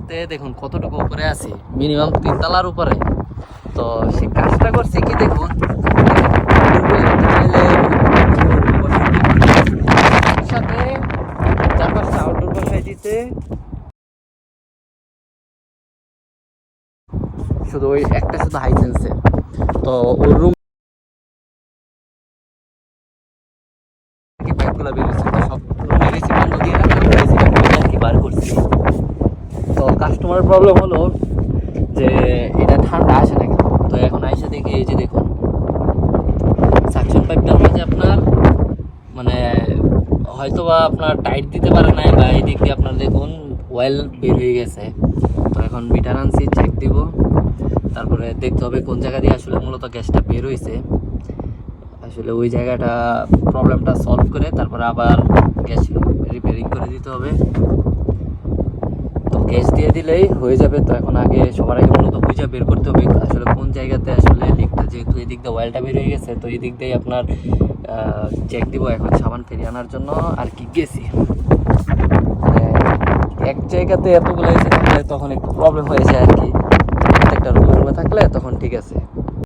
জায়গাতে দেখুন কতটুকু উপরে আছি, মিনিমাম 3 তলার উপরে। তো সে কাজটা করছে কি দেখুন, সাথে 4-5টা আউটডোর বসাই দিতে, শুধু ওই একটা শুধু হাইসেন্সে। তো ওর রুম পাইপগুলো বেরিয়েছে, তো সব রুমের এসি বন্ধ দিয়ে রাখলাম, এসি আর কি বার করছি। তো কাস্টমারের প্রবলেম হলো যে এটা ঠান্ডা আসে না কেন। তো এখন আইসা দেখি এই যে দেখুন সাকশন পাইপটার মাঝে আপনার মানে হয়তো বা আপনার টাইট দিতে পারে নাই, বা এই দিক দিয়ে আপনার দেখুন অয়েল বের হয়ে গেছে। তো এখন মিটার আনছি, চেক দিব, তারপরে দেখতে হবে কোন জায়গা দিয়ে আসলে মূলত গ্যাসটা বের হয়েছে। আসলে ওই জায়গাটা প্রবলেমটা সলভ করে তারপরে আবার গ্যাস রিপেয়ারিং করে দিতে হবে। তো গ্যাস দিয়ে দিলেই হয়ে যাবে। তো এখন আগে সবার আগে মূলত বুঝে বের করতে হবে আসলে কোন জায়গাতে আসলে লিকটা, যেহেতু এই দিক দিয়ে অয়েলটা বের হয়ে গেছে, তো এই দিক দিয়ে আপনার চেক দিব। এখন সাবান ফেরিয়ে আনার জন্য আর কি গেছি, এক জায়গাতে এতগুলো এসে থাকলে তখন একটু প্রবলেম হয়ে যায় আর কি। প্রত্যেকটা রুমে থাকলে তখন ঠিক আছে।